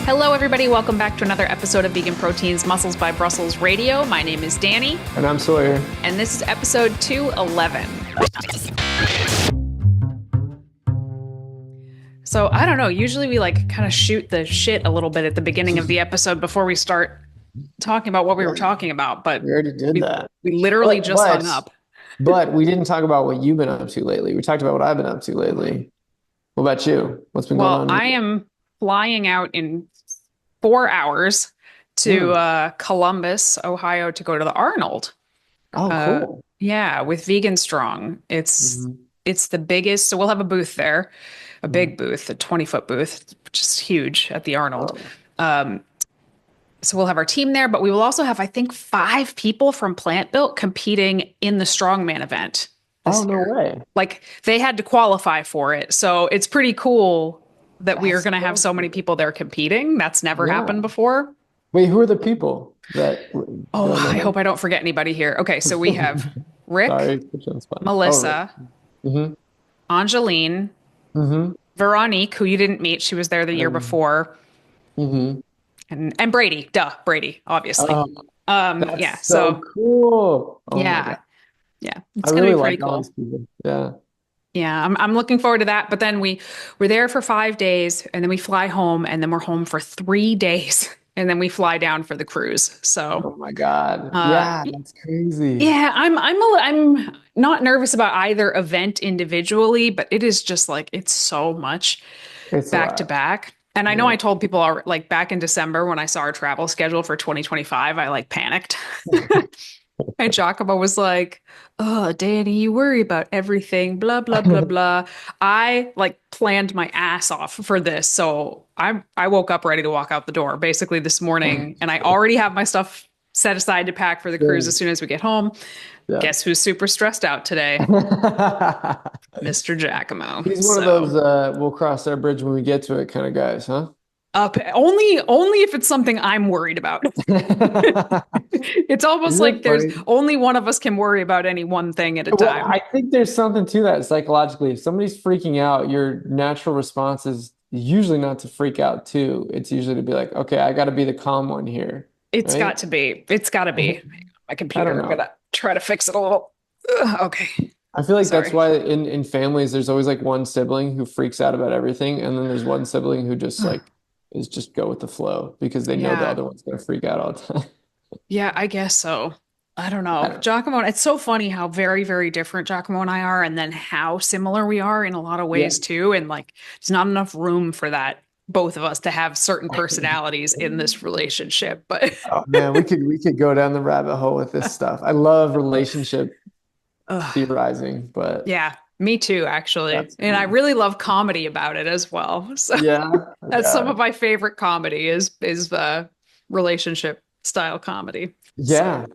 Hello, everybody. Welcome back to another episode of Vegan Proteins Muscles by Brussels Radio. My name is Danny. And I'm Sawyer. And this is episode 211. So I don't know. Usually we kind of shoot the shit a little bit at the beginning of the episode before we start talking about what we were talking about. But we already did that. We literally just hung up. But we didn't talk about what you've been up to lately. We talked about what I've been up to lately. What about you? What's been going on? Well, I am flying out in 4 hours to Columbus, Ohio, to go to the Arnold. Oh, cool. Yeah, with Vegan Strong. It's the biggest. So we'll have a booth there, a big booth, a 20-foot booth, which is huge at the Arnold. So we'll have our team there, but we will also have, I think, 5 people from Plant Built competing in the Strongman event. Oh, no way. Like, they had to qualify for it. So it's pretty cool that we are going to have so many people there competing. That's never happened before. Wait, who are the people that? I hope I don't forget anybody here. Okay, so we have Rick, Melissa, Angeline, Veronique, who you didn't meet. She was there the year before. And Brady, Brady, obviously. So cool. Oh yeah, it's gonna be pretty cool. Yeah, I'm looking forward to that. But then we're there for 5 days, and then we fly home, and then we're home for 3 days, and then we fly down for the cruise. So, oh my God, yeah, that's crazy. Yeah, I'm not nervous about either event individually, but it is just it's so much back to back. And I know I told people back in December when I saw our travel schedule for 2025, I panicked. And Giacomo was like, "Oh, Danny, you worry about everything, blah, blah, blah, blah." I planned my ass off for this. So I woke up ready to walk out the door basically this morning, and I already have my stuff set aside to pack for the cruise as soon as we get home. Yeah. Guess who's super stressed out today? Mr. Giacomo. He's one of those we'll cross that bridge when we get to it kind of guys, huh? Only if it's something I'm worried about. It's almost like there's only one of us can worry about any one thing at a time. I think there's something to that psychologically. If somebody's freaking out, your natural response is usually not to freak out too. It's usually to be like, okay, I got to be the calm one here. It's got to be. It's got to be. My computer, I'm going to try to fix it a little. Okay. I feel like that's why in families, there's always one sibling who freaks out about everything. And then there's one sibling who just is just go with the flow because they know the other one's going to freak out all the time. Yeah, I guess so. I don't know. Giacomo, it's so funny how very, very different Giacomo and I are, and then how similar we are in a lot of ways too. And there's not enough room for that, both of us, to have certain personalities in this relationship. But oh man, we could go down the rabbit hole with this stuff. I love relationship theorizing, but yeah. Me too, actually. And I really love comedy about it as well. So that's some of my favorite comedy is relationship style comedy. Yeah. So,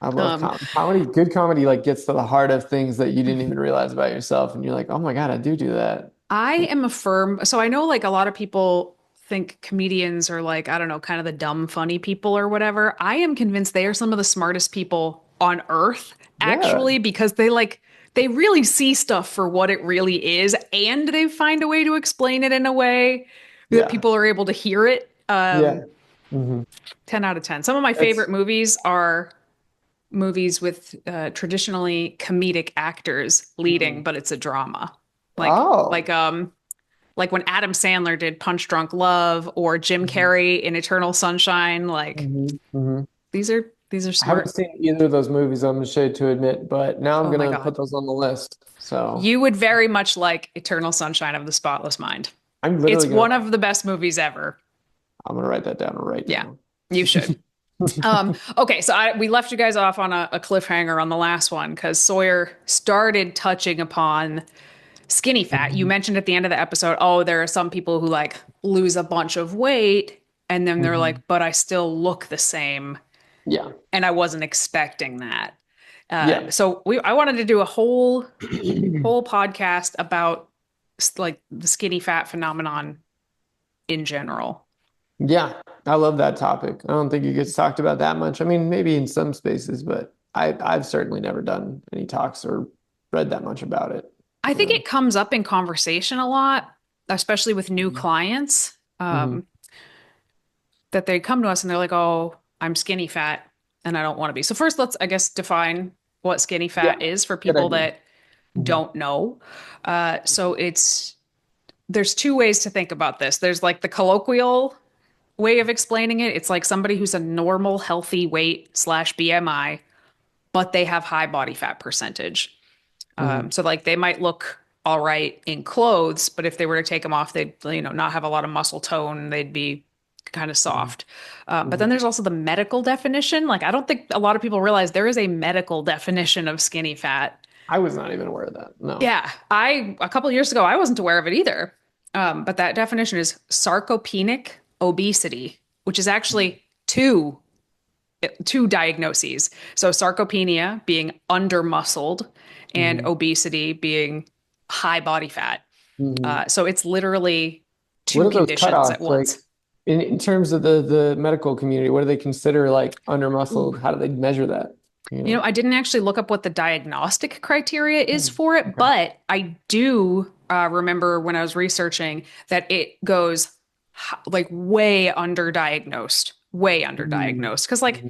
I love comedy. Good comedy gets to the heart of things that you didn't even realize about yourself. And you're like, oh my God, I do that. I am so I know a lot of people think comedians are I don't know, kind of the dumb, funny people or whatever. I am convinced they are some of the smartest people on earth, actually, because they really see stuff for what it really is, and they find a way to explain it in a way that people are able to hear it. 10 out of 10. Some of my favorite movies are movies with traditionally comedic actors leading, but it's a drama. Like when Adam Sandler did Punch Drunk Love, or Jim Carrey in Eternal Sunshine. These are smart. I haven't seen either of those movies, I'm ashamed to admit, but now I'm going to put those on the list. So you would very much like Eternal Sunshine of the Spotless Mind. It's one of the best movies ever. I'm going to write that down right now. Yeah, you should. Okay, so we left you guys off on a cliffhanger on the last one because Sawyer started touching upon skinny fat. You mentioned at the end of the episode, there are some people who lose a bunch of weight and then they're like, but I still look the same. Yeah. And I wasn't expecting that. So I wanted to do a whole podcast about the skinny fat phenomenon in general. Yeah, I love that topic. I don't think it gets talked about that much. I mean, maybe in some spaces, but I've certainly never done any talks or read that much about it. I think it comes up in conversation a lot, especially with new clients. that they come to us and they're like, "Oh, I'm skinny fat and I don't want to be." So first, let's, I guess, define what skinny Yeah, fat is for good people idea. that Hmm. don't know. So there's two ways to think about this. There's like the colloquial way of explaining it. It's like somebody who's a normal, healthy weight slash BMI, but they have high body fat percentage. Hmm. So like they might look all right in clothes, but if they were to take them off, they'd, not have a lot of muscle tone. They'd be kind of Hmm. soft. But Hmm. then there's also the medical definition. Like I don't think a lot of people realize there is a medical definition of skinny fat. I was not even aware of that. No. Yeah, a couple of years ago, I wasn't aware of it either. But that definition is sarcopenic obesity, which is actually two diagnoses. So sarcopenia being under muscled and Hmm. obesity being high body fat. Hmm. So it's literally What two are those conditions at cutoffs like once. in terms of the medical community? What do they consider like under Ooh. muscled? How do they measure that? You know? I didn't actually look up what the diagnostic criteria is Hmm. for it, Okay. but I do remember when I was researching that it goes like way Hmm. underdiagnosed. Because, like,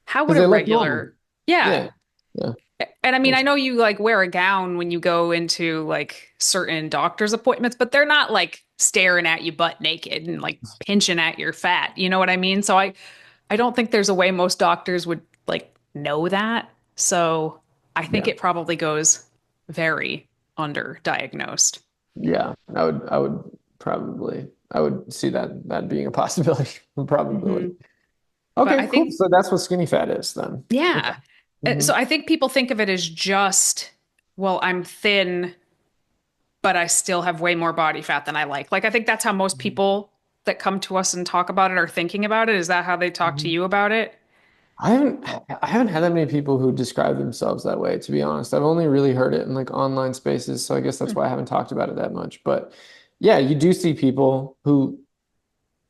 how would Because a they look normal. regular, yeah. Yeah. Yeah. And I mean, I That's, know you like wear a gown when you go into like certain doctor's appointments, but they're not like staring at you butt naked and like pinching at your fat. You know what I mean? So I don't think there's a way most doctors would like know that. So I think yeah. it probably goes very underdiagnosed. Yeah. I would see that being a possibility, Hmm. probability. But Okay, I cool. think, So that's what skinny fat is then. Okay. yeah. Hmm. So I think people think of it as just, well, I'm thin, but I still have way more body fat than I like. Like, I think that's how most people that come to us and talk about it are thinking about it. Is that how they talk to Hmm. you about it? I haven't had that many people who describe themselves that way, to be honest. I've only really heard it in like online spaces, so I guess that's Hmm. why I haven't talked about it that much. But yeah, you do see people who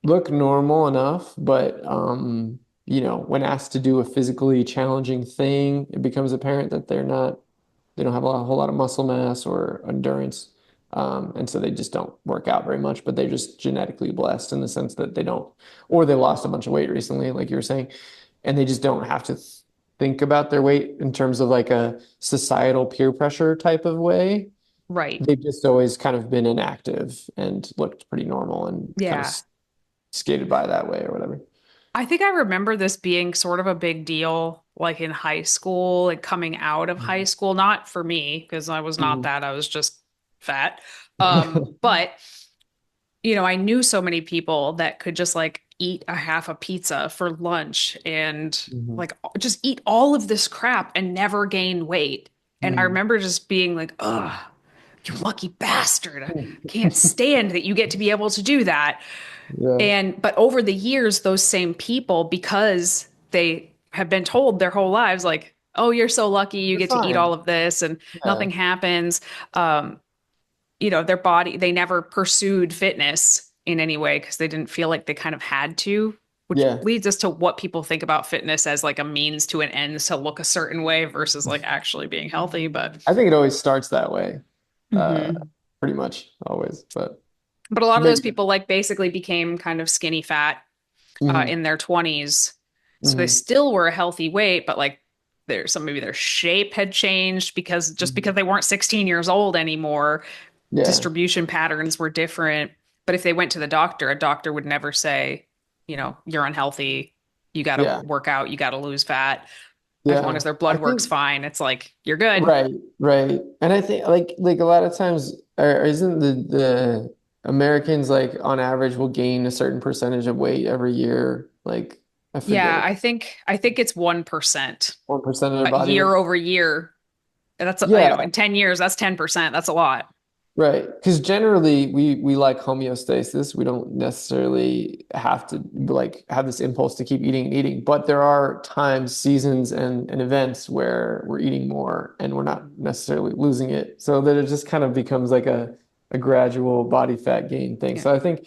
look normal enough, but when asked to do a physically challenging thing, it becomes apparent that they don't have a whole lot of muscle mass or endurance. And so they just don't work out very much, but they're just genetically blessed in the sense that they don't, or they lost a bunch of weight recently, like you were saying, and they just don't have to think about their weight in terms of like a societal peer pressure type of way. Right. They've just always kind of been inactive and looked pretty normal and kind of Yeah. skated by that way or whatever. I think I remember this being sort of a big deal, like in high school, like coming out of high school. Not for me, because I was not Mhm. that. I was just fat. But I knew so many people that could just like eat a half a pizza for lunch and Mhm. like just eat all of this crap and never gain weight. And I Mhm. remember just being like, "Ugh, you lucky bastard. I Mhm. can't stand that you get to be able to do that." Yeah, But over the years, those same people, because they have been told their whole lives, like, "Oh, you're so lucky you you're get to eat all fine. of this and Yeah, nothing happens." Um, their body, they never pursued fitness in any way because they didn't feel like they kind of had to, which yeah. leads us to what people think about fitness as like a means to an end to look a certain way versus like actually being healthy. But I think it always starts that way, uh, Mhm. pretty much always. But But a lot of those maybe. people like basically became kind of skinny fat Hmm. in their 20s. So they Hmm. still were a healthy weight, but like maybe their shape had changed because they weren't 16 years old anymore, Yeah, distribution patterns were different. But if they went to the doctor, a doctor would never say, you're unhealthy, you got to yeah, work out, you got to lose fat. As long as yeah. their I blood work's think fine, it's like you're good. right, right. And I think like a lot of times, or isn't the Americans like on average will gain a certain percentage of weight every year? Like I forget Yeah, what, I think it's 1%, 1% of their body weight. year over year. That's Yeah, in 10 years, that's 10%. That's a lot. right. Because generally we like homeostasis. We don't necessarily have to like have this impulse to keep eating and eating, but there are times, seasons, and events where we're eating more and we're not necessarily losing it. So that it just kind of becomes like a gradual body fat gain thing. Yeah. So I think,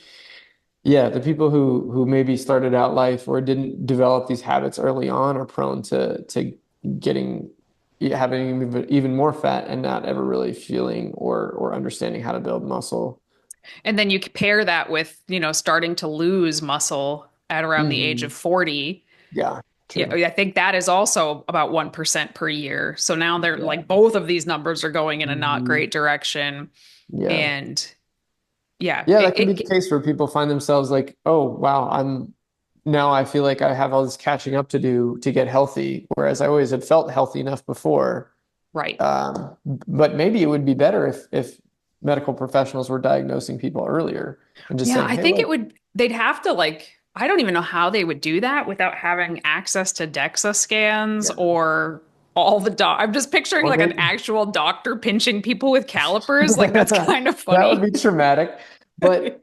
yeah, the people who maybe started out life or didn't develop these habits early on are prone to getting having even more fat and not ever really feeling or understanding how to build muscle. And then you pair that with, starting to lose muscle at around the age Hmm. of 40. Yeah, Yeah, true. I think that is also about 1% per year. So now they're Yeah. like both of these numbers are going in a not Hmm. great direction. Yeah. And yeah, Yeah, that can be the case where people find themselves like, oh, wow, now I feel like I have all this catching up to do to get healthy, whereas I always had felt healthy enough before. right. But maybe it would be better if medical professionals were diagnosing people earlier and just Yeah, saying, I hey, think look, they'd have to like, I don't even know how they would do that without having access to DEXA scans yeah. or all the I'm just picturing Or like an maybe actual doctor pinching people with calipers. Like that's kind of that would funny. be traumatic. But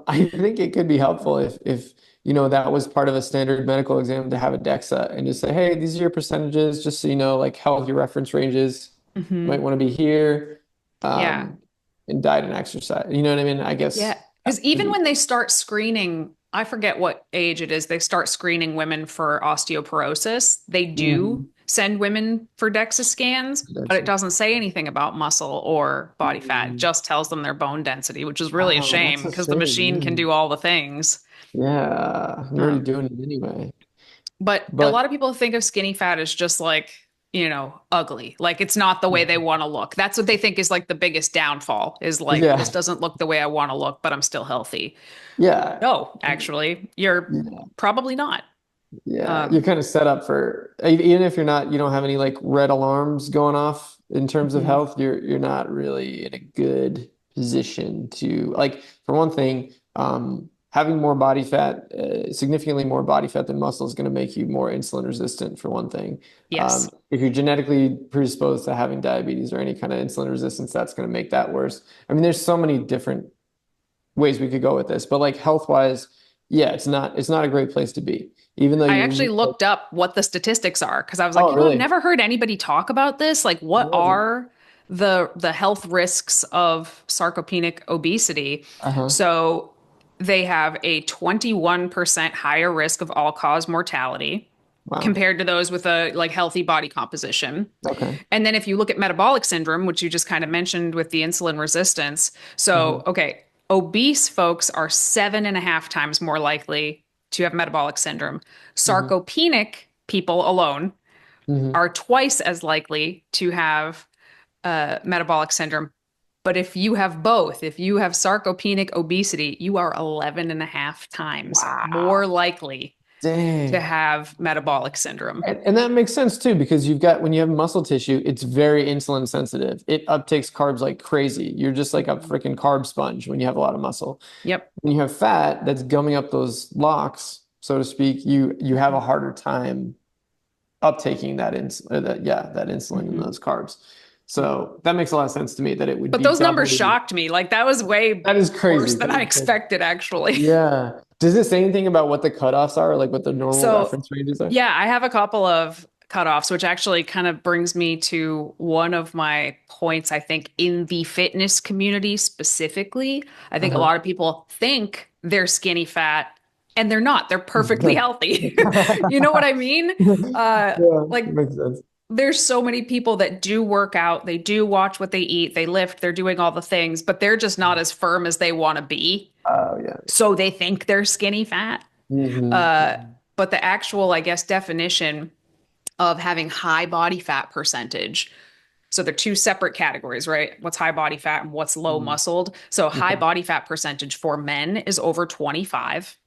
I think it could be helpful if that was part of a standard medical exam to have a DEXA and just say, hey, these are your percentages, just so you know, like healthy reference ranges. You might Hmm. want to be here, Yeah. um, and diet and exercise. You know what I mean? I guess Yeah. that Because could even be when they start screening, I forget what age it is, they start screening women for osteoporosis. They do mhm. send women for DEXA scans, but it doesn't say anything about muscle or body fat. It Mhm. just tells them their bone density, which is really a Oh, that's shame a because the machine can shame. do all the things. Yeah, you're already Um, doing it anyway. but a But lot of people think of skinny fat as just like, ugly. Like it's not the way they want to look. That's what they think is like the biggest downfall is like, this yeah, doesn't look the way I want to look, but I'm still healthy. yeah. No, actually, you're Yeah. probably not. Yeah, you're Um, kind of set up for even if you're not, you don't have any like red alarms going off in terms of mhm. health, you're not really in a good position to like for one thing, having more body fat, significantly more body fat than muscle is going to make you more insulin resistant for one thing. Yes. If you're genetically predisposed to having diabetes or any kind of insulin resistance, that's going to make that worse. I mean, there's so many different ways we could go with this, but like health wise, yeah, it's not a great place to be. Even though I you actually look like, looked up what the statistics are because I was like, oh, I've really? never heard anybody talk about this. Like, what Really? are the health risks of sarcopenic obesity? Uh-huh. So they have a 21% higher risk of all-cause mortality Wow. compared to those with a like healthy body composition. Okay. And then if you look at metabolic syndrome, which you just kind of mentioned with the insulin resistance, so Hmm. okay, obese folks are 7.5 times more likely to have metabolic syndrome. Hmm. Sarcopenic people alone Hmm. are twice as likely to have metabolic syndrome. But if you have both, if you have sarcopenic obesity, you are 11 and a half times more Wow. likely to Dang. have metabolic syndrome. And that makes sense too, because when you have muscle tissue, it's very insulin sensitive. It uptakes carbs like crazy. You're just like a Mhm. freaking carb sponge when you have a lot of muscle. Yep. When you have fat that's gumming up those locks, so to speak, you have a harder time uptaking that insulin and Mhm. those carbs. So that makes a lot of sense to me that it would But be those numbers doubly. shocked me. Like that was way That is worse crazy. than That I is crazy. expected, actually. Yeah. Does it say anything about what the cutoffs are, or like what the normal So, reference ranges are? yeah, I have a couple of cutoffs, which actually kind of brings me to one of my points, I think, in the fitness community specifically. I think a Uh-huh. lot of people think they're skinny fat and they're not. They're perfectly healthy. You know what I mean? Uh, Yeah, like makes sense. there's so many people that do work out, they do watch what they eat, they lift, they're doing all the things, but they're just not as firm as they want to be. Oh yeah. So they think they're skinny fat. Uh, Hmm. but the actual, I guess, definition of having high body fat percentage. So they're two separate categories, right? What's high body fat and what's low Hmm. muscled. So high Okay. body fat percentage for men is over 25%,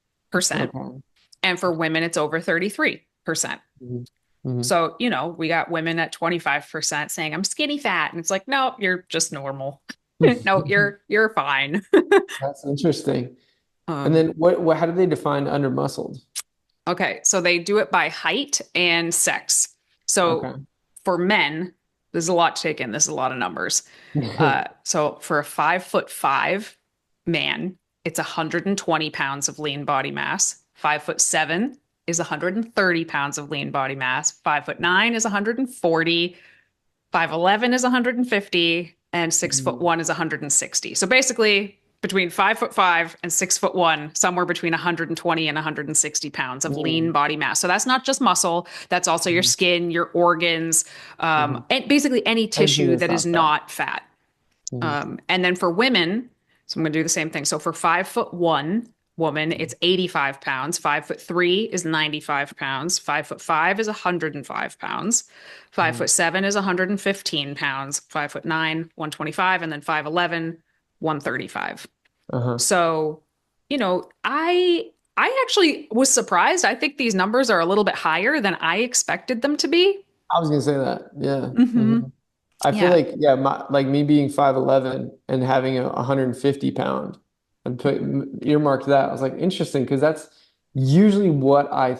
Okay. and for women it's over 33%. Hmm. Hmm. So, we got women at 25% saying I'm skinny fat and it's like, "No, you're just normal." No, you're fine. That's interesting. And Um, then how do they define under muscled? okay, so they do it by height and sex. So Okay. for men, there's a lot to take in. This is a lot of numbers. So for a 5'5" man, it's 120 pounds of lean body mass. 5'7" is 130 pounds of lean body mass. 5'9" is 140. 5'11" is 150, and 6'1" is 160. So basically, between 5'5" and 6'1", somewhere between 120 and 160 pounds of lean Mm. body mass. So that's not just muscle, that's also your Mhm. skin, your organs, Mhm. and basically any Anything tissue that's that is not fat. not fat. Mhm. And then for women, so I'm going to do the same thing. So for 5'1", woman, it's 85 pounds. 5'3" is 95 pounds. 5'5" is 105 pounds. 5'7" is 115 pounds. 5'9", 125, and then 5'11", 135. Uh-huh. So, I actually was surprised. I think these numbers are a little bit higher than I expected them to be. I was gonna say that. Yeah. Hmm. I feel Yeah. like, yeah, like me being 5'11" and having a 150 pound and put earmarked that. I was like, interesting, because that's usually what I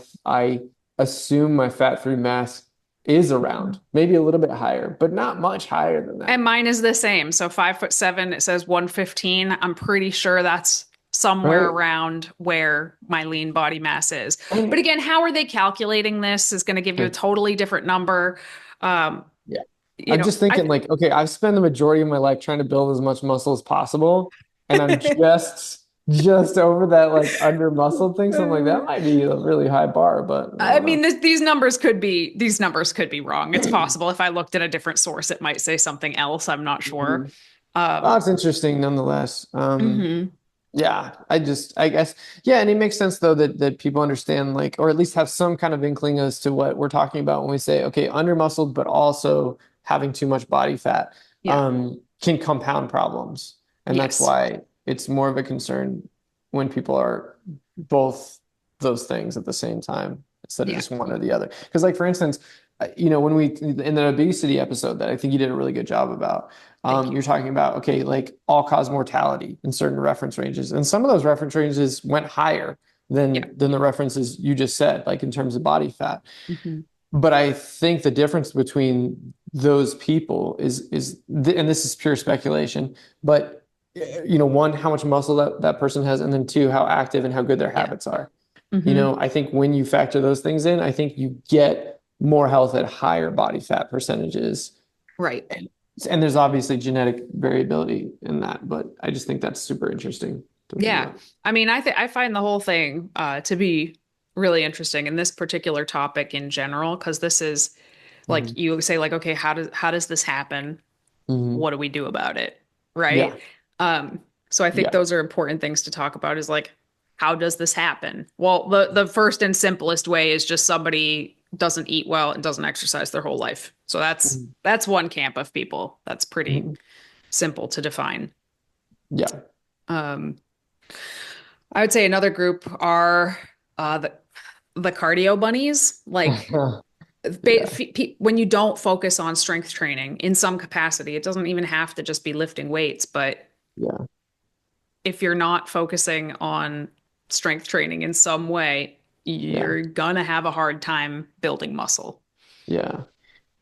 assume my fat-free mass is around. Maybe a little bit higher, but not much higher than that. And mine is the same. So 5'7", it says 115. I'm pretty sure that's somewhere Right. around where my lean body mass is. But again, how are they calculating this is going to give you a totally different number. Um, Yeah. I'm just I thinking like, okay, I've spent the majority of my life trying to build as much muscle as possible, and I'm just over that like under muscle thing. So I'm like, that might be a really high bar, but I I don't mean, know. these numbers could be wrong. It's possible. If I looked at a different source, it might say something else. I'm not sure. Mhm. Oh, Um, it's interesting nonetheless. mhm. Yeah, I guess, yeah, and it makes sense though that people understand like, or at least have some kind of inkling as to what we're talking about when we say, okay, under muscled, but also having too much body fat, Yeah. can compound problems. And that's Yes. why it's more of a concern when people are both those things at the same time instead of Yeah. just one or the other. Because like, for instance, when we, in the obesity episode that I think you did a really good job about, Thank you. you're talking about, okay, like all-cause mortality in certain reference ranges. And some of those reference ranges went higher Yeah. than the references you just said, like in terms of body fat. Hmm. But I think the difference between those people and this is pure speculation, but one, how much muscle that person has, and then two, how active and how good their Yeah. habits are. Hmm. I think when you factor those things in, I think you get more health at higher body fat percentages. Right. And there's obviously genetic variability in that, but I just think that's super interesting to think Yeah. about. I mean, I find the whole thing to be really interesting in this particular topic in general, because this is like Hmm. you say, like, okay, how does this happen? Hmm. What do we do about it? Right. Yeah. Um, so I think Yeah. those are important things to talk about is like, how does this happen? Well, the first and simplest way is just somebody doesn't eat well and doesn't exercise their whole life. So Mhm. that's one camp of people. That's pretty Mhm. simple to define. Yeah. Um, I would say another group are the cardio bunnies. Like Yeah. when you don't focus on strength training in some capacity, it doesn't even have to just be lifting weights, but Yeah. if you're not focusing on strength training in some way, Yeah. you're gonna have a hard time building muscle. Yeah.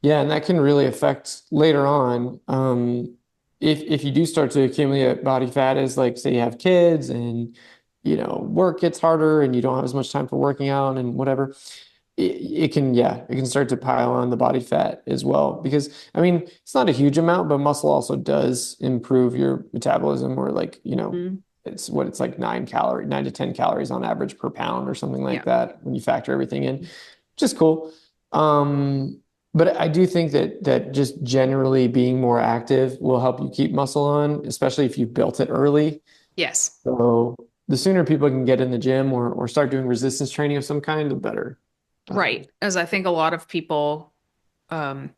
Yeah. And that can really affect later on. If you do start to accumulate body fat as like, say you have kids and, work gets harder and you don't have as much time for working out and whatever, it can, yeah, it can start to pile on the body fat as well. Because I mean, it's not a huge amount, but muscle also does improve your metabolism, or like, Mhm. it's like 9 to 10 calories on average per pound or something like Yeah. that when you factor everything in, which is cool. Um, but I do think that just generally being more active will help you keep muscle on, especially if you built it early. Yes. So the sooner people can get in the gym or start doing resistance training of some kind, the better. Right. As I think a lot of people um,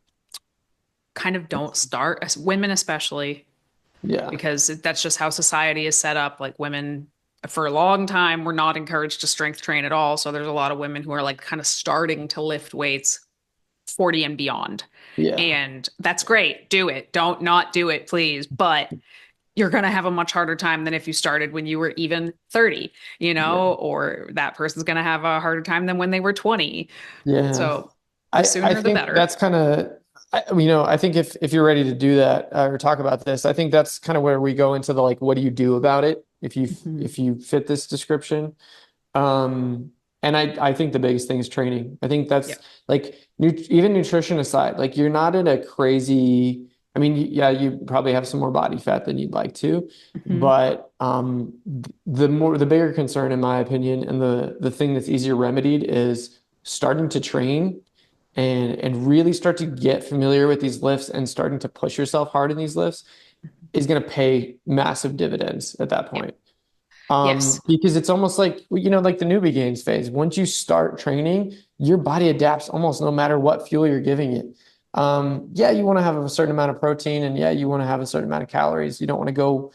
kind of don't start, as women especially, Yeah. because that's just how society is set up. Like women, for a long time, were not encouraged to strength train at all. So there's a lot of women who are like kind of starting to lift weights 40 and beyond. Yeah. And that's great. Do it. Don't not do it, please. But you're going to have a much harder time than if you started when you were even 30, Yeah. or that person's going to have a harder time than when they were 20. Yeah. So the I sooner, the think better. that's kind of, I think if you're ready to do that or talk about this, I think that's kind of where we go into the like, what do you do about it Mhm. if you fit this description? Um, and I think the biggest thing is training. I think Yeah. that's like even nutrition aside, like you're not in a crazy, I mean, yeah, you probably have some more body fat than you'd like to, Mhm. but the bigger concern, in my opinion, and the thing that's easier remedied is starting to train and really start to get familiar with these lifts and starting to push yourself hard in these lifts is going to pay massive dividends at that Yeah. point. Yes. Because it's almost like, like the newbie gains phase. Once you start training, your body adapts almost no matter what fuel you're giving it. Yeah, you want to have a certain amount of protein, and yeah, you want to have a certain amount of calories. You don't want to go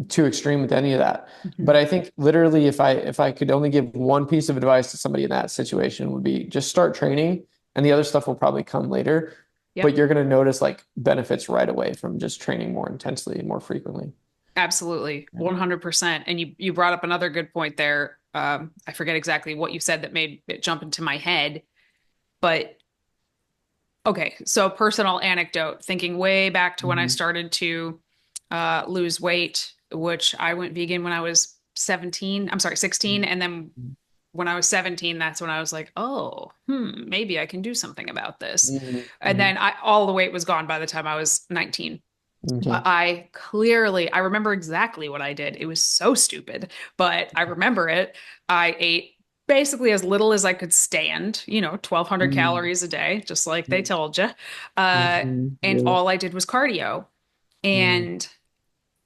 too extreme with any of that. But Mhm. I think literally if I could only give one piece of advice to somebody in that situation would be just start training and the other stuff will probably come later. But Yep. you're going to notice like benefits right away from just training more intensely and more frequently. Absolutely. 100%. And you brought up another good point there. I forget exactly what you said that made it jump into my head, but okay. So personal anecdote, thinking way back to when I Mhm. started to lose weight, which I went vegan when I was 17. I'm sorry, 16. And then when I was 17, that's when I was like, oh, maybe I can do something about this. Mhm. And Mhm. then all the weight was gone by the time I was 19. But Okay. I remember exactly what I did. It was so stupid, but I remember it. I ate basically as little as I could stand, 1,200 Mhm. calories a day, just like they told you. Mhm. And Yeah. all I did was cardio. Mhm. And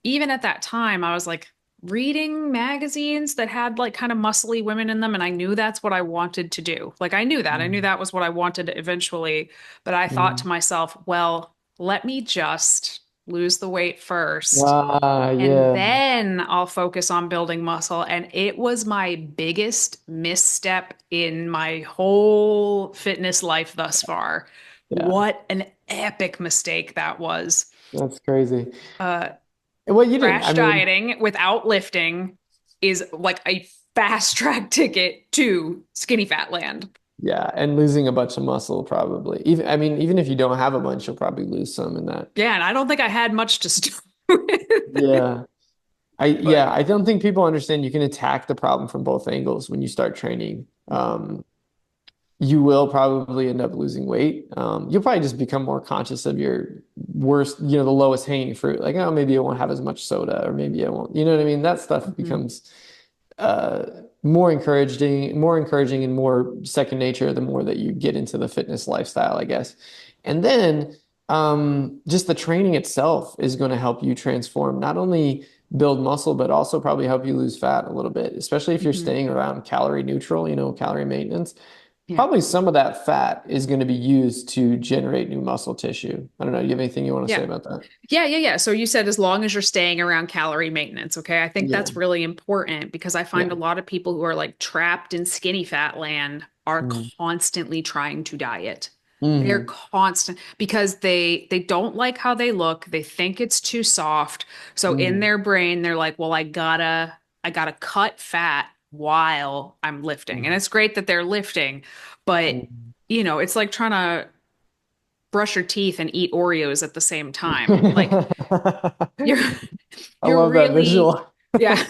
even at that time, I was like reading magazines that had like kind of muscly women in them. And I knew that's what I wanted to do. Like I knew that. I knew Mhm. that was what I wanted eventually. But I thought to Mhm. myself, well, let me just lose the weight first. Ah, And yeah. then I'll focus on building muscle. And it was my biggest misstep in my whole fitness life thus far. Yeah. What an epic mistake that was. That's crazy. Uh, Well, you didn't. I Crash mean, dieting without lifting is like a fast track ticket to skinny fat land. yeah, and losing a bunch of muscle probably. Even I mean, even if you don't have a bunch, you'll probably lose some in that. Yeah, and I don't think I had much to start with. Yeah. But I don't think people understand you can attack the problem from both angles when you start training. You will probably end up losing weight. You'll probably just become more conscious of your worst, the lowest hanging fruit. Like, oh, maybe I won't have as much soda, or maybe I won't, you know what I mean? That stuff Mhm. becomes uh, more encouraging and more second nature the more that you get into the fitness lifestyle, I guess. And then just the training itself is going to help you transform, not only build muscle, but also probably help you lose fat a little bit, especially if you're Mhm. staying around calorie neutral, calorie maintenance. Yeah. Probably some of that fat is going to be used to generate new muscle tissue. I don't know. You have anything you want to say Yeah. about that? Yeah. So you said as long as you're staying around calorie maintenance, okay? I think Yeah. that's really important because I find Yeah. a lot of people who are like trapped in skinny fat land are Mm. constantly trying to diet. They're Mhm. constant because they don't like how they look. They think it's too soft. So in Mhm. their brain, they're like, well, I gotta cut fat while I'm lifting. And Mhm. it's great that they're lifting, but Mhm. it's like trying to brush your teeth and eat Oreos at the same time. Like you're I you're love that really visual. yeah.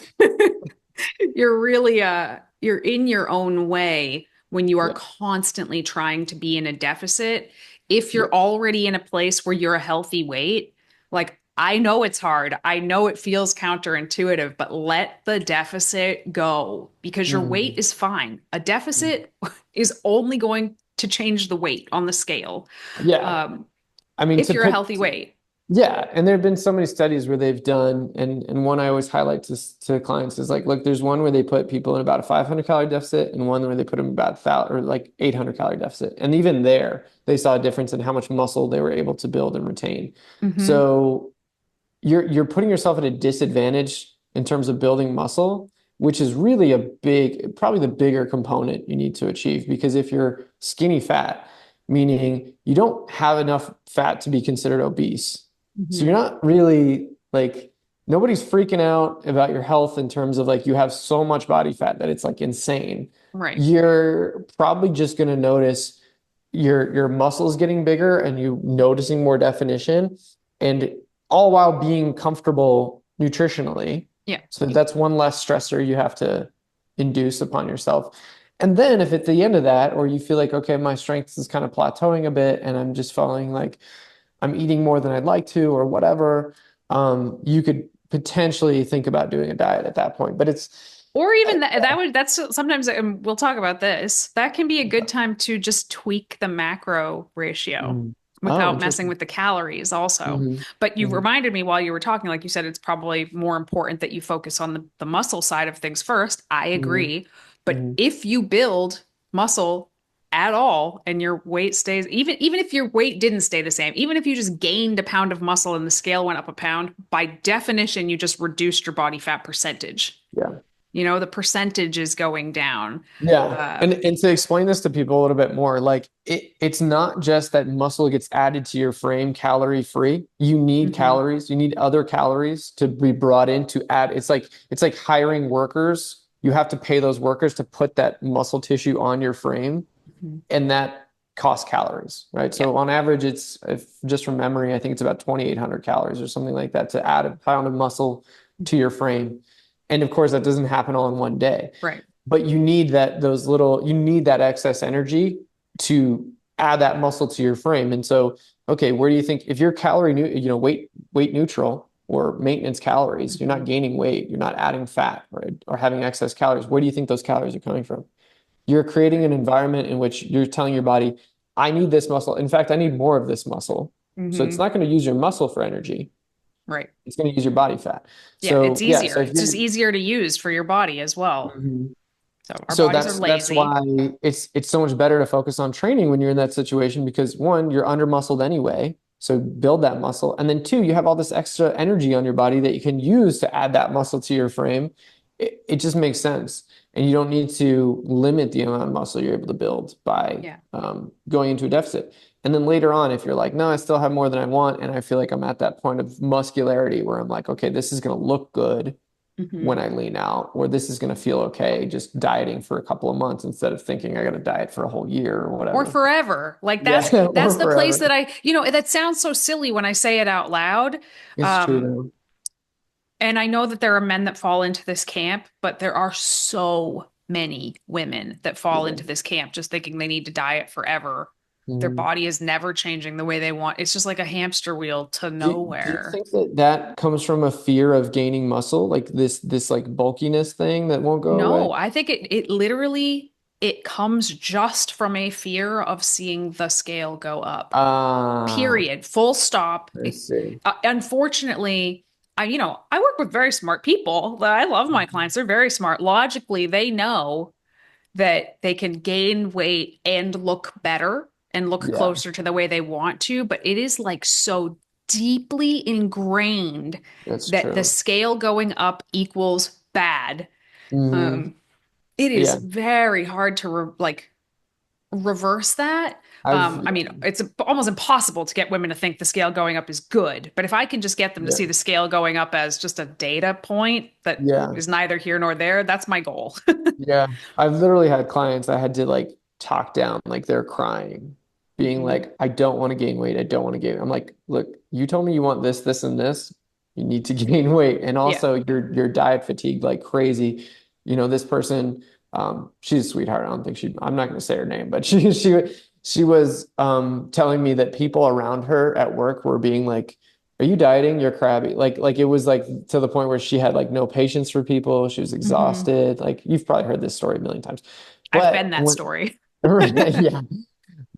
You're in your own way when you are Yeah. constantly trying to be in a deficit. If Yeah. you're already in a place where you're a healthy weight, like I know it's hard. I know it feels counterintuitive, but let the deficit go because your weight Mhm. is fine. A Mhm. deficit is only going to change the weight on the scale. Yeah. Um, I mean, if you're a healthy weight. yeah, and there have been so many studies where they've done, and one I always highlight to clients is like, look, there's one where they put people in about a 500 calorie deficit, and one where they put them about 1,000 or like 800 calorie deficit, and even there, they saw a difference in how much muscle they were able to build and retain. Hmm. So you're putting yourself at a disadvantage in terms of building muscle, which is really probably the bigger component you need to achieve. Because if you're skinny fat, meaning you don't have enough fat to be considered obese, so you're Hmm. not really like nobody's freaking out about your health in terms of like you have so much body fat that it's like insane. Right. You're probably just going to notice your muscles getting bigger and you noticing more definition. And all while being comfortable nutritionally. Yeah. So that's one less stressor you have to induce upon yourself. And then if at the end of that, or you feel like, okay, my strength is kind of plateauing a bit and I'm just feeling like I'm eating more than I'd like to or whatever, you could potentially think about doing a diet at that point. But it's, Or even that's sometimes, we'll talk about this. That can be a good time to just tweak the macro ratio. Oh, without messing interesting. with the calories also. Hmm. But you Hmm. reminded me while you were talking, like you said, it's probably more important that you focus on the muscle side of things first. I Hmm. agree. But Hmm. if you build muscle at all and your weight stays, even if your weight didn't stay the same, even if you just gained a pound of muscle and the scale went up a pound, by definition, you just reduced your body fat percentage. Yeah. You know, the percentage is going down. Yeah. Um, And to explain this to people a little bit more, like it's not just that muscle gets added to your frame calorie free. You need mhm. calories. You need other calories to be brought in to add. It's like hiring workers. You have to pay those workers to put that muscle tissue on your frame, Mhm. and that costs calories, right? Yeah. So on average, it's if just from memory, I think it's about 2,800 calories or something like that to add a pound of muscle to your frame. And of course, that doesn't happen all in one day, Right. but you need that excess energy to add that muscle to your frame. And so, okay, where do you think if you're weight neutral or maintenance calories, you're not Mhm. gaining weight, you're not adding fat or having excess calories, where do you think those calories are coming from? You're creating an environment in which you're telling your body, I need this muscle. In fact, I need more of this muscle. So it's Mhm. not going to use your muscle for energy. Right. It's going to use your body fat. Yeah, it's So yeah, easier. so if It's you're just easier to use for your body as well. Mhm. So our So bodies are that's lazy. why it's so much better to focus on training when you're in that situation because one, you're under muscled anyway. So build that muscle. And then two, you have all this extra energy on your body that you can use to add that muscle to your frame. It just makes sense. And you don't need to limit the amount of muscle you're able to build by Yeah. going into a deficit. And then later on, if you're like, no, I still have more than I want, and I feel like I'm at that point of muscularity where I'm like, okay, this is going to look good Hmm. when I lean out, or this is going to feel okay just dieting for a couple of months instead of thinking I got to diet for a whole year or Or whatever. forever. Like that's Yeah, or that's the place that forever. that sounds so silly when I say it out loud. It's true Um, though. and I know that there are men that fall into this camp, but there are so many women that fall Yeah. into this camp just thinking they need to diet forever. Their Mhm. body is never changing the way they want. It's just like a hamster wheel to Do you nowhere. think that that comes from a fear of gaining muscle, like this like bulkiness thing that won't go away? No, I think it literally it comes just from a fear of seeing the scale go up. Ah, Period. Full stop. I see. Unfortunately, I work with very smart people. I love my Mhm. clients. They're very smart. Logically, they know that they can gain weight and look better and look Yeah, closer to the way they want to, but it is like so deeply ingrained that's that the true. scale going up equals bad. Hmm. Um, it is Yeah, very hard to reverse that. I've I mean, it's almost impossible to get women to think the scale going up is good. But if I can just get them to yeah, see the scale going up as just a data point that yeah. is neither here nor there, that's my goal. Yeah, I've literally had clients I had to like talk down, like they're crying, being Mhm. like, I don't want to gain weight. I don't want to gain. I'm like, look, you told me you want this, this, and this. You need to gain weight. And Yeah. also you're diet fatigued like crazy. This person, she's a sweetheart. I don't think I'm not gonna say her name, but she was telling me that people around her at work were being like, are you dieting? You're crabby. Like it was like to the point where she had like no patience for people. She was Hmm. exhausted. Like you've probably heard this story a million times. I've been But that when story. yeah,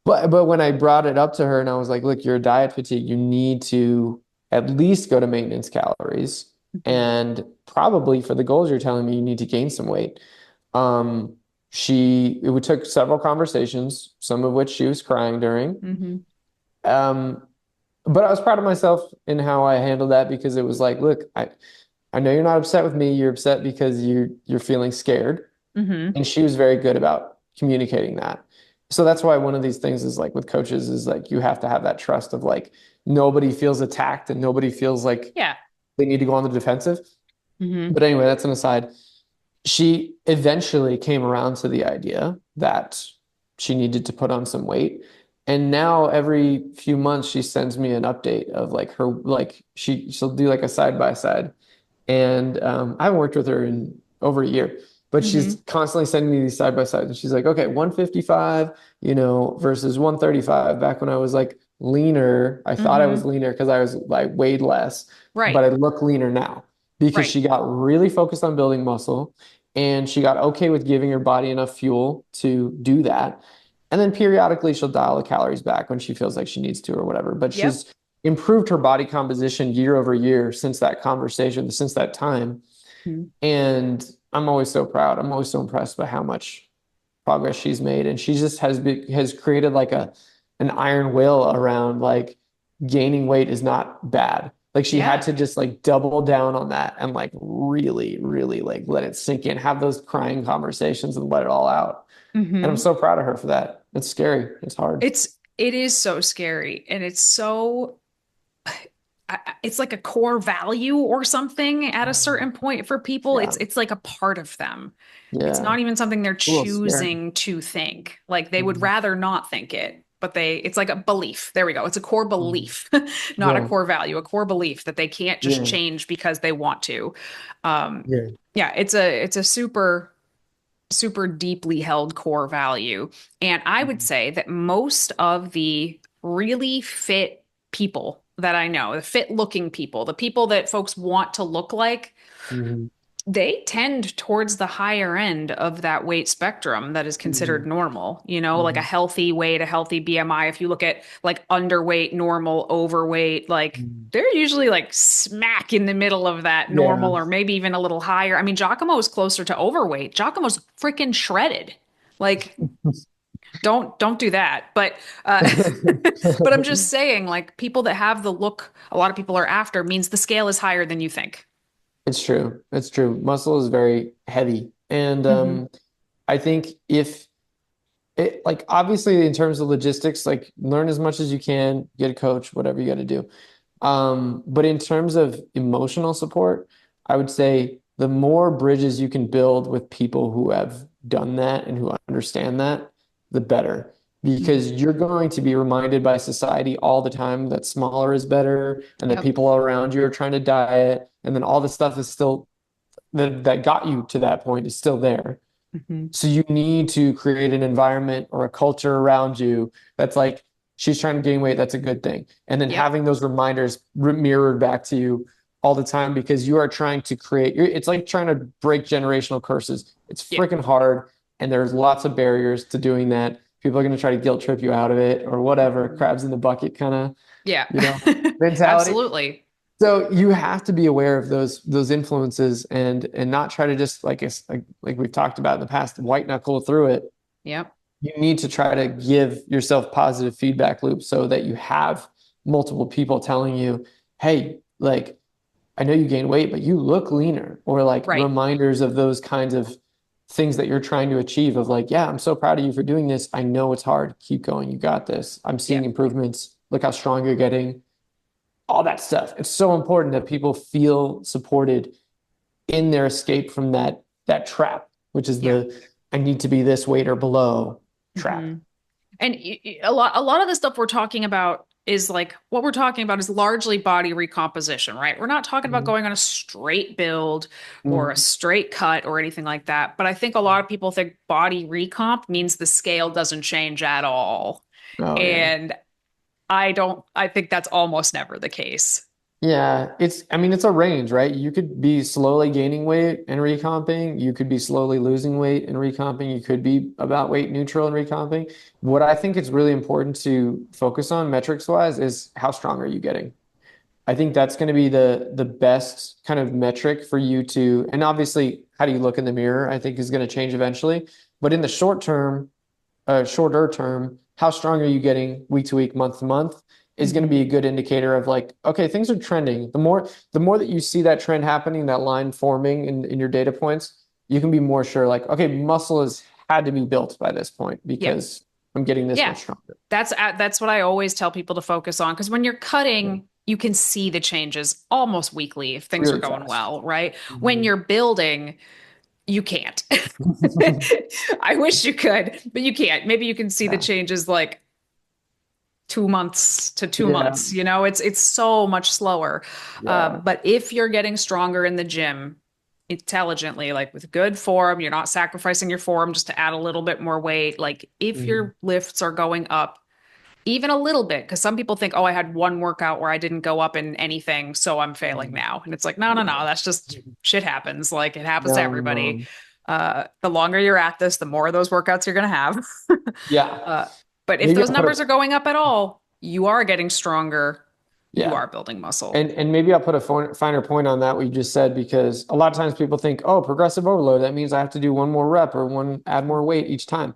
but when I brought it up to her and I was like, look, you're diet fatigue. You need to at least go to maintenance calories. Mhm. And probably for the goals you're telling me, you need to gain some weight. Um, it took several conversations, some of which she was crying during. Hmm. Um, but I was proud of myself in how I handled that because it was like, look, I know you're not upset with me. You're upset because you're feeling scared. Hmm. And she was very good about communicating that. So that's why one of these things is like with coaches is like you have to have that trust of like nobody feels attacked and nobody feels like Yeah. they need to go on the defensive. Hmm. But anyway, that's an aside. She eventually came around to the idea that she needed to put on some weight. And now every few months she sends me an update of like her like she'll do like a side by side. And I haven't worked with her in over a year, but she's Hmm. constantly sending me these side by sides. And she's like, okay, 155, versus 135. Back when I was like leaner, I thought I was Hmm. leaner because I was like weighed less, Right. but I look leaner now because Right. she got really focused on building muscle and she got okay with giving her body enough fuel to do that. And then periodically she'll dial the calories back when she feels like she needs to or whatever. But Yep. she's improved her body composition year over year since that conversation, since that time. Mhm. And I'm always so proud. I'm always so impressed by how much progress she's made. And she just has created like an iron will around like gaining weight is not bad. Like she had Yeah. to just like double down on that and like really, really like let it sink in, have those crying conversations and let it all out. And I'm Hmm. so proud of her for that. It's scary. It's hard. It is so scary, and it's so it's like a core value or something at a certain point for people. Yeah. It's like a part of them. It's Yeah. not even something they're It's a little scary. choosing to think. Like they would Mhm. rather not think it, but it's like a belief. There we go. It's a core Mhm. belief, not a Yeah. core value, a core belief that they can't just Yeah. change because they want to. Um, Yeah. yeah, it's a super deeply held core value. And I would Mhm. say that most of the really fit people that I know, the fit looking people, the people that folks want to look like, Mhm. they tend towards the higher end of that weight spectrum that is considered Mhm. normal, like a Mhm. healthy weight, a healthy BMI. If you look at like underweight, normal, overweight, like Mhm. they're usually like smack in the middle of that Yeah. normal or maybe even a little higher. I mean, Giacomo is closer to overweight. Giacomo's freaking shredded. Like, don't do that. But I'm just saying, like, people that have the look a lot of people are after means the scale is higher than you think. It's true. It's true. Muscle is very heavy. And Hmm. I think if it like obviously in terms of logistics, like learn as much as you can, get a coach, whatever you got to do. But in terms of emotional support, I would say the more bridges you can build with people who have done that and who understand that, the better. Hmm. Because you're going to be reminded by society all the time that smaller is better and that Yep. people around you are trying to diet, and then all the stuff is still that got you to that point is still there. Hmm. So you need to create an environment or a culture around you that's like, she's trying to gain weight, that's a good thing. And then Yep. having those reminders mirrored back to you all the time because you are trying to create, it's like trying to break generational curses. It's Yep. freaking hard. And there's lots of barriers to doing that. People are going to try to guilt trip you out of it or whatever, Mhm. crabs in the bucket kind of, Yeah. mentality. Absolutely. So you have to be aware of those influences and not try to just like we've talked about in the past, white knuckle through it. Yep. You need to try to give yourself positive feedback loops so that you have multiple people telling you, hey, like I know you gained weight, but you look leaner, or like Right. reminders of those kinds of things that you're trying to achieve of like, yeah, I'm so proud of you for doing this. I know it's hard. Keep going. You got this. I'm seeing Yep. improvements. Look how strong you're getting, all that stuff. It's so important that people feel supported in their escape from that trap, which is Yeah. the I need to be this weight or below trap. Hmm. And a lot of the stuff we're talking about is like what we're talking about is largely body recomposition, right? We're not talking about Mhm. going on a straight build or a Mhm. straight cut or anything like that. But I think a lot of people think body recomp means the scale doesn't change at all. Oh yeah. And I think that's almost never the case. Yeah, I mean, it's a range, right? You could be slowly gaining weight and recomping. You could be slowly losing weight and recomping. You could be about weight neutral and recomping. What I think is really important to focus on metrics wise is how strong are you getting? I think that's going to be the best kind of metric for you to, and obviously, how do you look in the mirror, I think is going to change eventually. But in the shorter term, how strong are you getting week to week, month to month is going to Hmm. be a good indicator of like, okay, things are trending. The more that you see that trend happening, that line forming in your data points, you can be more sure like, okay, muscle has had to be built by this point Yep. because I'm getting this Yeah. much stronger. That's what I always tell people to focus on because when you're Yeah. cutting, you can see the changes almost weekly if things are Really going fast. well, right? When Mhm. you're building, you can't. I wish you could, but you can't. Maybe you can see the Yeah. changes like 2 months to two Yeah. months. It's so much slower. Yeah. But if you're getting stronger in the gym intelligently, like with good form, you're not sacrificing your form just to add a little bit more weight. Like if Mhm. your lifts are going up even a little bit, because some people think, oh, I had one workout where I didn't go up in anything, so I'm failing Mhm. now. And it's like, no, no, Yeah. no, that's just shit happens. Like it happens to No, everybody. no. The longer you're at this, the more of those workouts you're going to have. Yeah. Uh, but if Maybe those I'll put numbers a are going up at all, you are getting stronger. You yeah. are building muscle. And maybe I'll put a finer point on that what you just said, because a lot of times people think, oh, progressive overload, that means I have to do one more rep or add more weight each time.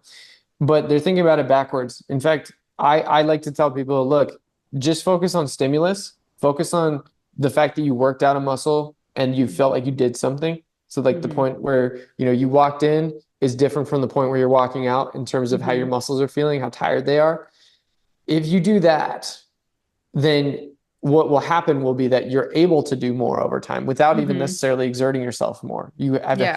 But they're thinking about it backwards. In fact, I like to tell people, look, just focus on stimulus, focus on the fact that you worked out a muscle and you felt like you did something. So like the point where, you walked in is different from the point where you're walking out in terms of how your muscles are feeling, how tired they are. If you do that, then what will happen will be that you're able to do more over time without even necessarily exerting yourself more. You have a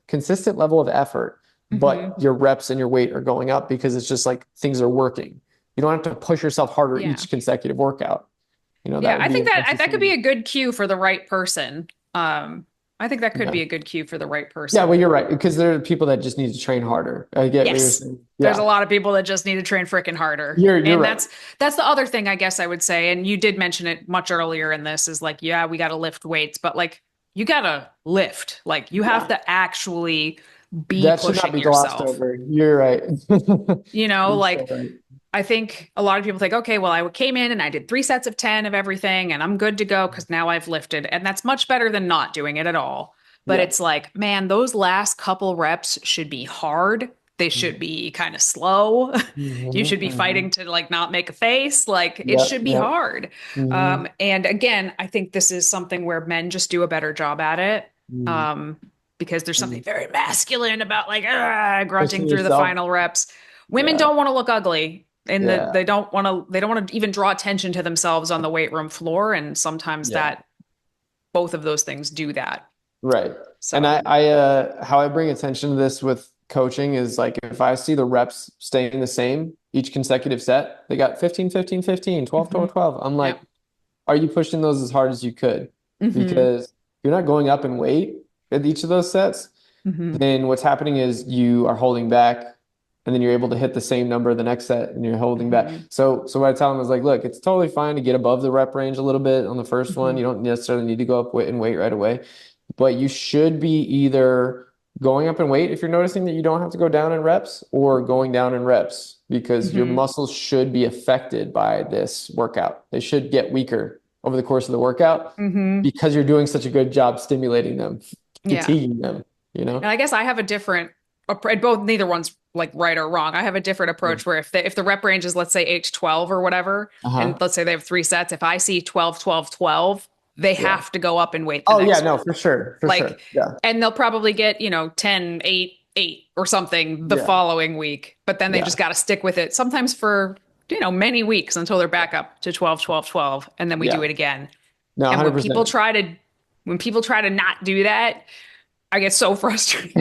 consistent level of effort, but your reps and your weight are going up because it's just like things are working. You don't have to push yourself harder each consecutive workout. That would I be think a bunch that of that could be things. a good cue for the right person. I think that could Yeah. be a good cue for the right Yeah, person. well, you're right, because there are people that just need to train harder. I get what you're Yes. saying. There's a Yeah, lot of people that just need to train freaking harder. you're And right. that's the other thing I guess I would say. And you did mention it much earlier in this is like, yeah, we got to lift weights, but like you got to lift. Like you have Yeah, to actually be that should not pushing be glossed yourself. over. You're right. You're so Like right. I think a lot of people think, okay, well, I came in and I did 3 sets of 10 of everything and I'm good to go because now I've lifted. And that's much better than not doing it at all. But Yeah. it's like, man, those last couple reps should be hard. They should be kind of slow. You should be fighting to like not make a face. Like it Yep, should be yep. hard. Hmm. And again, I think this is something where men just do a better job at it. Hmm. Um, because there's Hmm. something very masculine about like grunting Pushing through the yourself. final reps. Women Yeah, don't want to look ugly and yeah, they don't want to even draw attention to themselves on the weight room floor. And sometimes yeah. that both of those things do that. Right. And So, how I bring attention to this with coaching is like if I see the reps staying the same each consecutive set, they got 15, 15, 15, 12, 12, mhm. 12. I'm like, Yep. are you pushing those as hard as you could? Hmm. Because if you're not going up in weight at each of those sets, Hmm. then what's happening is you are holding back and then you're able to hit the same number the next set and you're holding back. Hmm. So what I tell them is like, look, it's totally fine to get above the rep range a little bit on the first one. Hmm. You don't necessarily need to go up in weight right away, but you should be either going up in weight if you're noticing that you don't have to go down in reps or going down in reps because your Hmm. muscles should be affected by this workout. They should get weaker over the course of the workout Hmm. because you're doing such a good job stimulating them, Yeah. fatiguing them, you know? And I guess I have a different both neither one's like right or wrong. I have a different approach where if the rep range is let's say 8 to 12 or whatever, and Uh-huh. let's say they have 3 sets, if I see 12, 12, 12, they Yeah. have to go up in weight the Oh yeah, next no, week. for sure. For sure. Like, Yeah. and they'll probably get, 10, 8, 8 or something the Yeah. following week, but then they Yeah. just got to stick with it sometimes for, many weeks until they're back up to 12, 12, 12, and then we do Yeah. it again. No, And 100%. when people try to not do that, I get so frustrated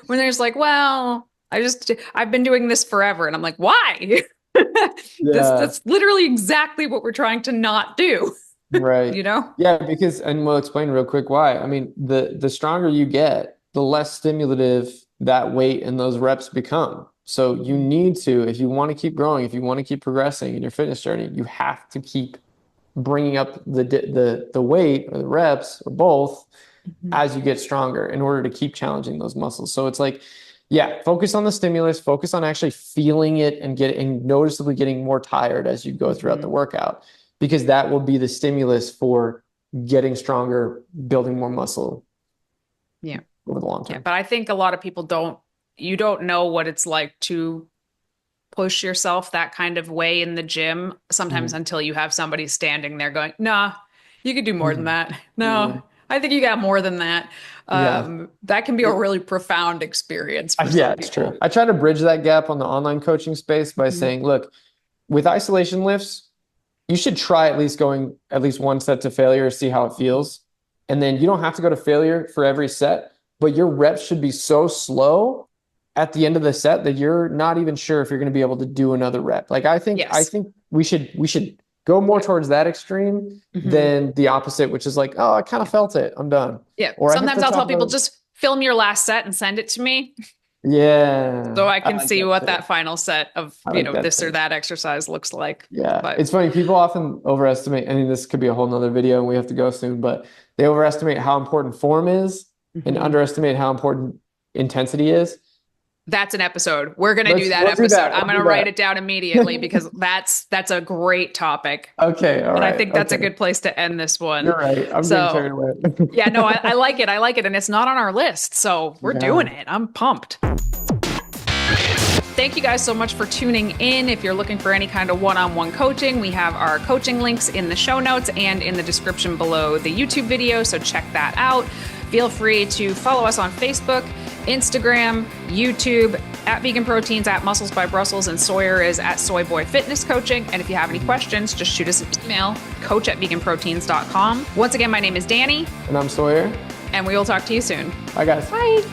when there's like, well, I've been doing this forever, and I'm like, why? Yeah. That's literally exactly what we're trying to not do, Right. you know? Yeah, because and we'll explain real quick why. I mean, the stronger you get, the less stimulative that weight and those reps become. So you need to, if you want to keep growing, if you want to keep progressing in your fitness journey, you have to keep bringing up the weight or the reps or both Mhm. as you get stronger in order to keep challenging those muscles. So it's like, yeah, focus on the stimulus, focus on actually feeling it and noticeably getting more tired as you go throughout the Mhm. workout, because that will be the stimulus for getting stronger, building more muscle Yeah. over the long Yeah. term. But I think a lot of people you don't know what it's like to push yourself that kind of way in the gym sometimes Mhm. until you have somebody standing there going, nah, you could do more than Mhm. that. No, Mhm. I think you got more than that. Yeah. That can be a really profound experience for Yeah, some it's true. people. I try to bridge that gap on the online coaching space by Mhm. saying, look, with isolation lifts, you should try at least going at least one set to failure, see how it feels. And then you don't have to go to failure for every set, but your reps should be so slow at the end of the set that you're not even sure if you're going to be able to do another rep. Like I Yes. think we should go more towards that extreme Hmm. than the opposite, which is like, oh, I kind of Yeah. felt it. I'm done. Yeah. Or I hit Sometimes the I'll top tell of people the just film your last set and send it to me yeah, so I I can like see that what too. that final set of, I like that this or too. that exercise looks like. Yeah, But it's funny. People often overestimate. I mean, this could be a whole nother video and we have to go soon, but they overestimate how important form is and underestimate how important intensity is. That's an episode. We're going to do that episode. I'm going to write it down immediately because that's a great topic. Okay. All right. And I think that's a good place to end this one. You're right. I'm getting carried away. Yeah, no, I like it. I like it. And it's not on our list. So we're doing it. I'm pumped. Thank you guys so much for tuning in. If you're looking for any kind of one-on-one coaching, we have our coaching links in the show notes and in the description below the YouTube video. So check that out. Feel free to follow us on Facebook, Instagram, YouTube, at VeganProteins, at Muscles by Brussels, and Sawyer is at Soyboy Fitness Coaching. And if you have any questions, just shoot us an email, coach@veganproteins.com. Once again, my name is Danny. And I'm Sawyer. And we will talk to you soon. Bye, guys. Bye.